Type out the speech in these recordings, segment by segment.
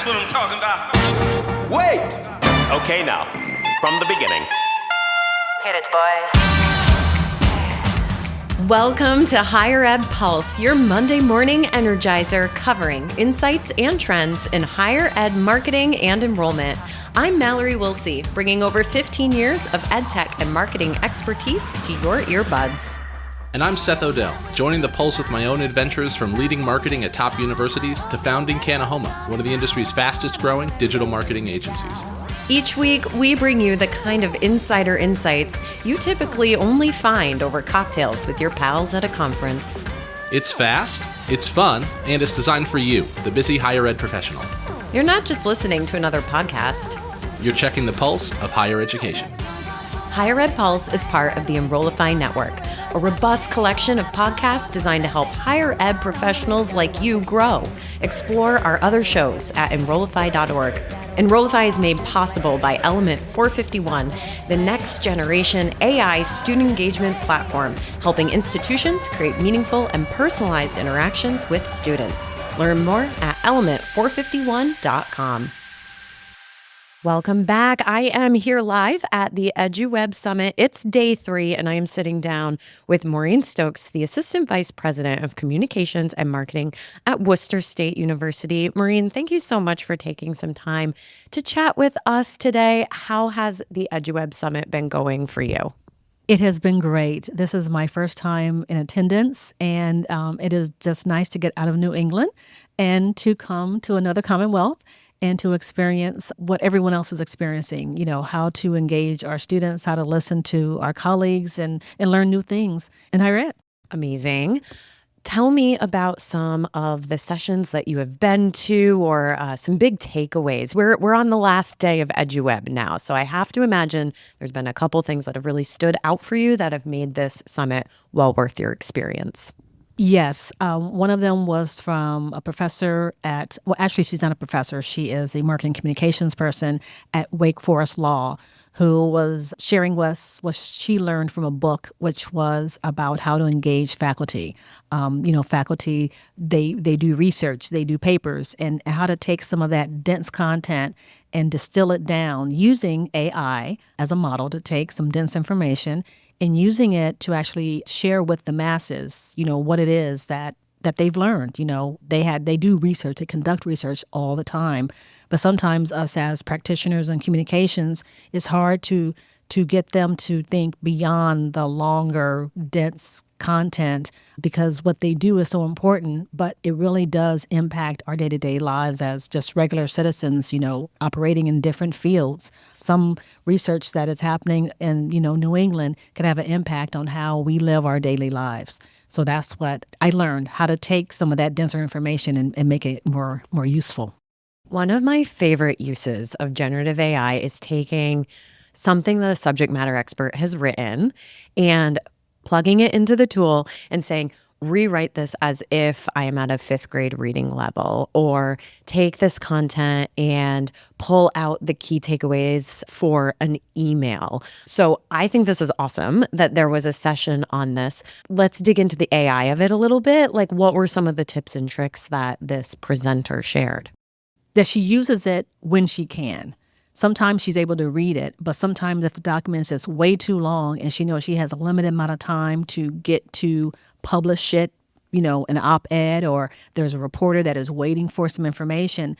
That's what I'm talking about. Wait! Okay, now, from the beginning. Hit it, boys. Welcome to Higher Ed Pulse, your Monday morning energizer covering insights and trends in higher ed marketing and enrollment. I'm Mallory Willsea, bringing over 15 years of ed tech and marketing expertise to your earbuds. And I'm Seth Odell, joining the Pulse with my own adventures from leading marketing at top universities to founding Kanahoma, one of the industry's fastest growing digital marketing agencies. Each week, we bring you the kind of insider insights you typically only find over cocktails with your pals at a conference. It's fast, it's fun, and it's designed for you, the busy higher ed professional. You're not just listening to another podcast. You're checking the pulse of higher education. Higher Ed Pulse is part of the Enrollify network, a robust collection of podcasts designed to help higher ed professionals like you grow. Explore our other shows at enrollify.org. Enrollify is made possible by Element 451, the next generation AI student engagement platform, helping institutions create meaningful and personalized interactions with students. Learn more at element451.com. Welcome back. I am here live at the eduWeb Summit. It's day 3, and I am sitting down with Maureen Stokes, the Assistant Vice President of Communications and Marketing at Worcester State University. Maureen, thank you so much for taking some time to chat with us today. How has the eduWeb Summit been going for you? It has been great. This is my first time in attendance, and it is just nice to get out of New England and to come to another Commonwealth and to experience what everyone else is experiencing, how to engage our students, how to listen to our colleagues and learn new things in higher ed. Amazing. Tell me about some of the sessions that you have been to or some big takeaways. We're on the last day of eduWeb now, so I have to imagine there's been a couple things that have really stood out for you that have made this summit well worth your experience. Yes. One of them was from a professor actually, she's not a professor. She is a marketing communications person at Wake Forest Law, who was sharing with us what she learned from a book, which was about how to engage faculty. Faculty, they do research, they do papers, and how to take some of that dense content and distill it down using AI as a model to take some dense information and using it to actually share with the masses, what it is that they've learned. They do research, they conduct research all the time. But sometimes us as practitioners in communications, it's hard to get them to think beyond the longer, dense content because what they do is so important, but it really does impact our day-to-day lives as just regular citizens, operating in different fields. Some research that is happening in, New England can have an impact on how we live our daily lives. So that's what I learned, how to take some of that denser information and make it more useful. One of my favorite uses of generative AI is taking something that a subject matter expert has written and plugging it into the tool and saying, rewrite this as if I am at a 5th grade reading level, or take this content and pull out the key takeaways for an email. So I think this is awesome that there was a session on this. Let's dig into the AI of it a little bit. Like, what were some of the tips and tricks that this presenter shared? That she uses it when she can. Sometimes she's able to read it, but sometimes if the document is just way too long and she knows she has a limited amount of time to get to publish it, an op-ed, or there's a reporter that is waiting for some information,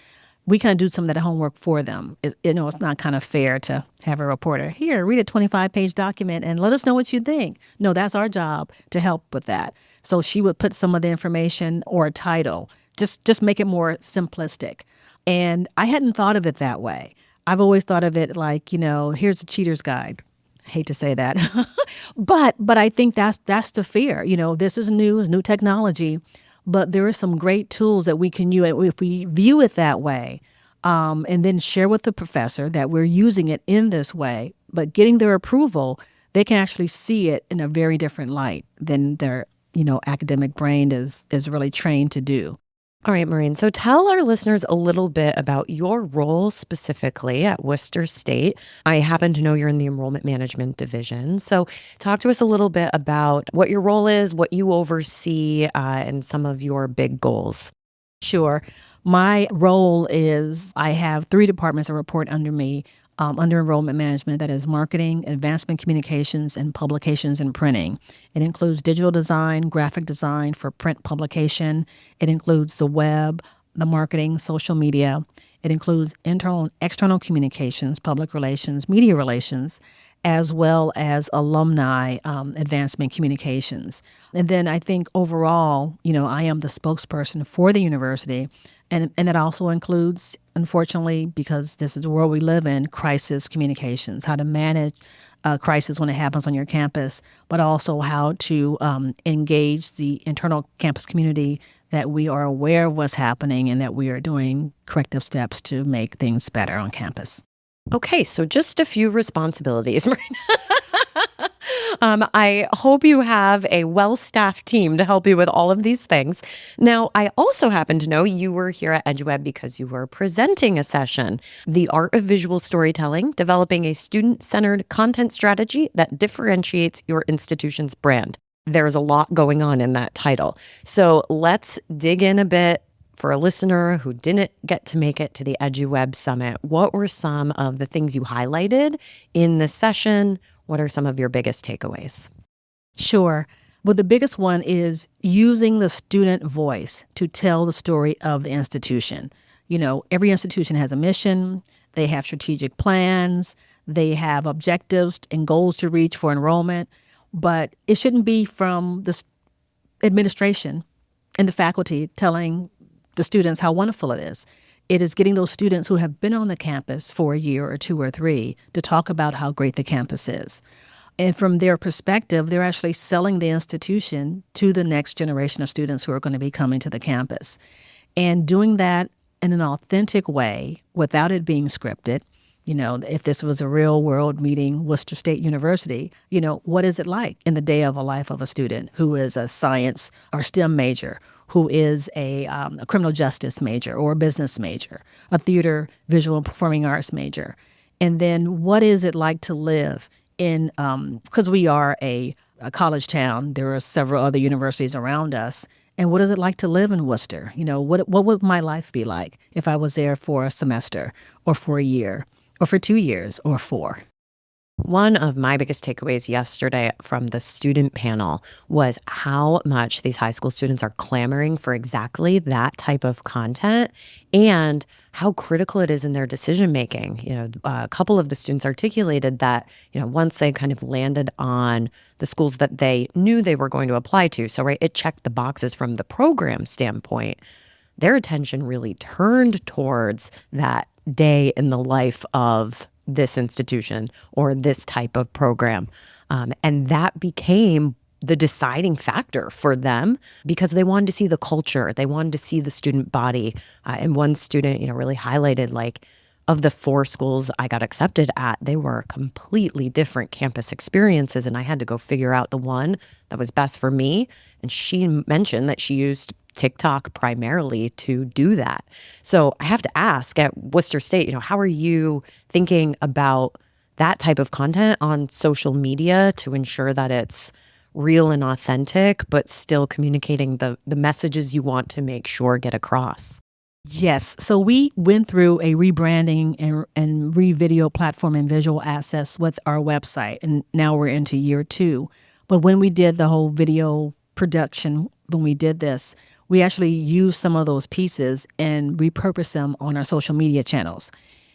we kind of do some of that homework for them. It's not kind of fair to have a reporter, here, read a 25-page document and let us know what you think. No, that's our job to help with that. So she would put some of the information or a title, just make it more simplistic. And I hadn't thought of it that way. I've always thought of it like, here's a cheater's guide. I hate to say that, but I think that's the fear. This is new technology, but there are some great tools that we can use if we view it that way, and then share with the professor that we're using it in this way. But getting their approval, they can actually see it in a very different light than their academic brain is really trained to do. All right, Maureen. So tell our listeners a little bit about your role specifically at Worcester State. I happen to know you're in the enrollment management division. So talk to us a little bit about what your role is, what you oversee, and some of your big goals. Sure. My role is I have 3 departments that report under me under enrollment management. That is marketing, advancement communications, and publications and printing. It includes digital design, graphic design for print publication. It includes the web, the marketing, social media. It includes internal and external communications, public relations, media relations, as well as alumni advancement communications. And then I think overall, I am the spokesperson for the university. And that also includes, unfortunately, because this is the world we live in, crisis communications, how to manage a crisis when it happens on your campus, but also how to engage the internal campus community that we are aware of what's happening and that we are doing corrective steps to make things better on campus. Okay, so just a few responsibilities. I hope you have a well-staffed team to help you with all of these things. Now, I also happen to know you were here at eduWeb because you were presenting a session, The Art of Visual Storytelling, Developing a Student-Centered Content Strategy that Differentiates Your Institution's Brand. There's a lot going on in that title. So let's dig in a bit. For a listener who didn't get to make it to the eduWeb Summit, what were some of the things you highlighted in this session? What are some of your biggest takeaways? Sure. Well, the biggest one is using the student voice to tell the story of the institution. Every institution has a mission. They have strategic plans. They have objectives and goals to reach for enrollment. But it shouldn't be from the administration and the faculty telling the students how wonderful it is. It is getting those students who have been on the campus for a year or 2 or 3 to talk about how great the campus is. And from their perspective, they're actually selling the institution to the next generation of students who are going to be coming to the campus. And doing that in an authentic way without it being scripted. If this was a real world meeting, Worcester State University, what is it like in the day of a life of a student who is a science or STEM major, who is a criminal justice major or a business major, a theater, visual, and performing arts major. And then what is it like to live in, because we are a college town, there are several other universities around us. And what is it like to live in Worcester? What would my life be like if I was there for a semester or for a year or for 2 years or 4? One of my biggest takeaways yesterday from the student panel was how much these high school students are clamoring for exactly that type of content and how critical it is in their decision making. A couple of the students articulated that, once they kind of landed on the schools that they knew they were going to apply to, so right, it checked the boxes from the program standpoint, their attention really turned towards that day in the life of this institution or this type of program. And that became the deciding factor for them because they wanted to see the culture. They wanted to see the student body. And one student, really highlighted of the 4 schools I got accepted at, they were completely different campus experiences. And I had to go figure out the one that was best for me. And she mentioned that she used TikTok primarily to do that. So I have to ask, at Worcester State, how are you thinking about that type of content on social media to ensure that it's real and authentic, but still communicating the messages you want to make sure get across? Yes. So we went through a rebranding and re-video platform and visual assets with our website, and now we're into year 2. But when we did the whole video production, when we did this, we actually used some of those pieces and repurposed them on our social media channels.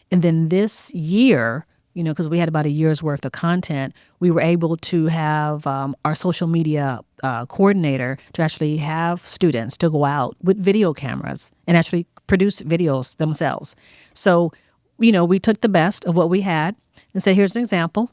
And then this year, because we had about a year's worth of content, we were able to have our social media coordinator to actually have students to go out with video cameras and actually produce videos themselves. So, we took the best of what we had and said, here's an example.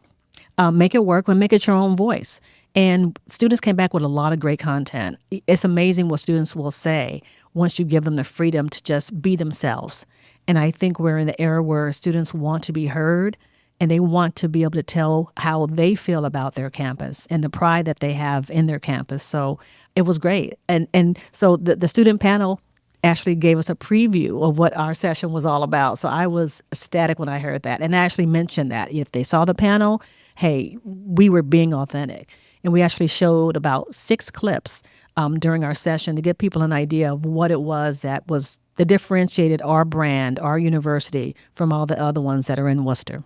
Make it work, but make it your own voice. And students came back with a lot of great content. It's amazing what students will say once you give them the freedom to just be themselves. And I think we're in the era where students want to be heard and they want to be able to tell how they feel about their campus and the pride that they have in their campus. So it was great. And so the student panel actually gave us a preview of what our session was all about. So I was ecstatic when I heard that. And I actually mentioned that if they saw the panel, hey, we were being authentic. And we actually showed about 6 clips during our session to give people an idea of what it was that differentiated our brand, our university, from all the other ones that are in Worcester.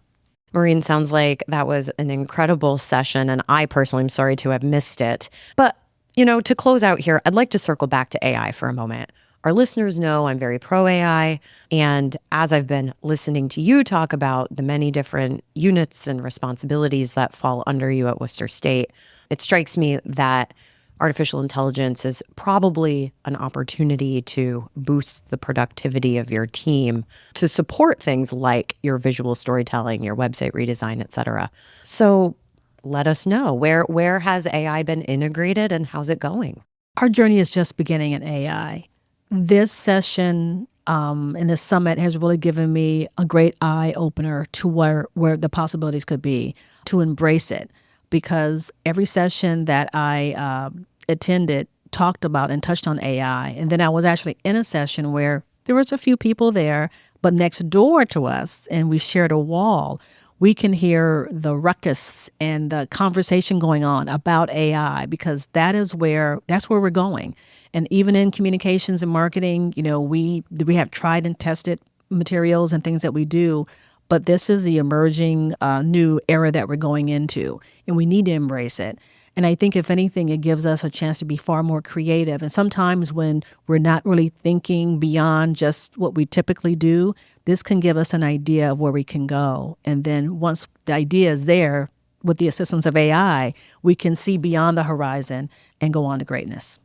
Maureen, sounds like that was an incredible session, and I personally am sorry to have missed it. But, to close out here, I'd like to circle back to AI for a moment. Our listeners know I'm very pro AI, and as I've been listening to you talk about the many different units and responsibilities that fall under you at Worcester State, it strikes me that artificial intelligence is probably an opportunity to boost the productivity of your team to support things like your visual storytelling, your website redesign, et cetera. So let us know, where has AI been integrated and how's it going? Our journey is just beginning in AI. This session and this summit has really given me a great eye opener to where the possibilities could be, to embrace it. Because every session that I attended talked about and touched on AI. And then I was actually in a session where there was a few people there, but next door to us, and we shared a wall, we can hear the ruckus and the conversation going on about AI, because that's where we're going. And even in communications and marketing, we have tried and tested materials and things that we do, but this is the emerging new era that we're going into, and we need to embrace it. And I think, if anything, it gives us a chance to be far more creative. And sometimes when we're not really thinking beyond just what we typically do, this can give us an idea of where we can go. And then once the idea is there, with the assistance of AI, we can see beyond the horizon and go on to greatness.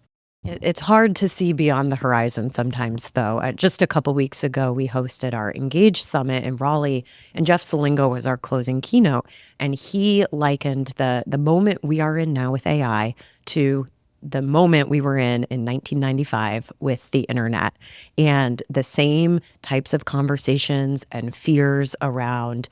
It's hard to see beyond the horizon sometimes, though. Just a couple weeks ago, we hosted our Engage Summit in Raleigh, and Jeff Salingo was our closing keynote. And he likened the moment we are in now with AI to the moment we were in 1995 with the internet, and the same types of conversations and fears around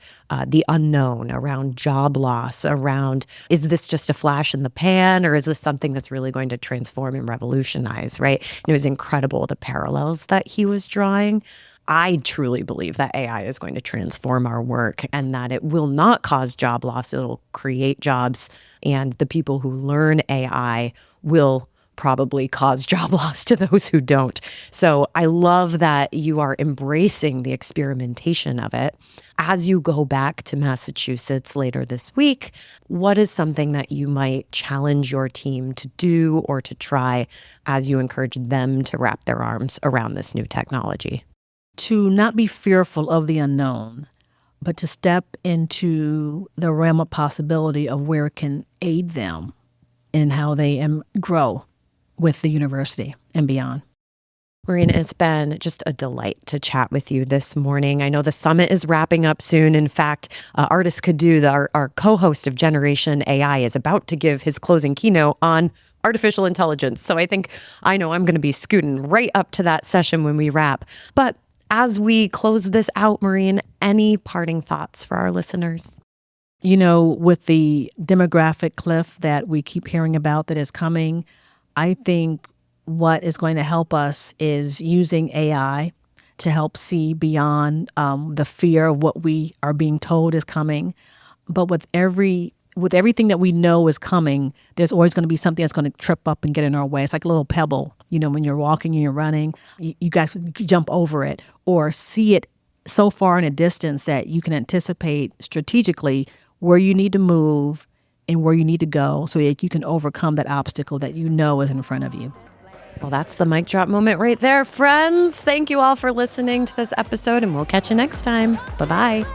the unknown, around job loss, around, is this just a flash in the pan, or is this something that's really going to transform and revolutionize, right? And it was incredible, the parallels that he was drawing. I truly believe that AI is going to transform our work, and that it will not cause job loss. It'll create jobs, and the people who learn AI will probably cause job loss to those who don't. So I love that you are embracing the experimentation of it. As you go back to Massachusetts later this week, what is something that you might challenge your team to do or to try as you encourage them to wrap their arms around this new technology? To not be fearful of the unknown, but to step into the realm of possibility of where it can aid them in how they grow with the university and beyond. Maureen, it's been just a delight to chat with you this morning. I know the summit is wrapping up soon. In fact, Artist Kadu, our co-host of Generation AI, is about to give his closing keynote on artificial intelligence. So I know I'm going to be scooting right up to that session when we wrap. But as we close this out, Maureen, any parting thoughts for our listeners? With the demographic cliff that we keep hearing about that is coming, I think what is going to help us is using AI to help see beyond the fear of what we are being told is coming. But with everything that we know is coming, there's always going to be something that's going to trip up and get in our way. It's like a little pebble. When you're walking and you're running, you guys jump over it or see it so far in a distance that you can anticipate strategically where you need to move and where you need to go so that you can overcome that obstacle that is in front of you. Well, that's the mic drop moment right there, friends. Thank you all for listening to this episode, and we'll catch you next time. Bye-bye.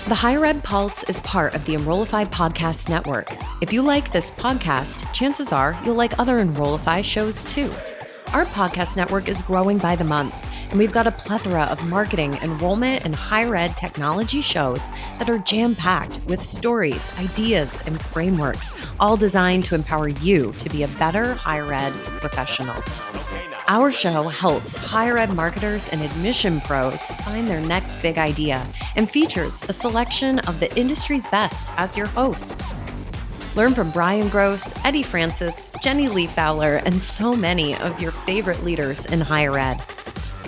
The Higher Ed Pulse is part of the Enrollify podcast network. If you like this podcast, chances are you'll like other Enrollify shows too. Our podcast network is growing by the month, and we've got a plethora of marketing, enrollment, and higher ed technology shows that are jam-packed with stories, ideas, and frameworks, all designed to empower you to be a better higher ed professional. Our show helps higher ed marketers and admission pros find their next big idea and features a selection of the industry's best as your hosts. Learn from Brian Gross, Eddie Francis, Jenny Lee Fowler, and so many of your favorite leaders in higher ed.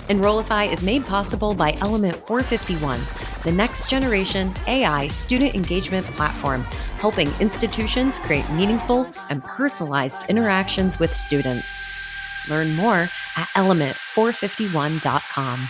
Enrollify is made possible by Element 451, the next generation AI student engagement platform, helping institutions create meaningful and personalized interactions with students. Learn more at element451.com.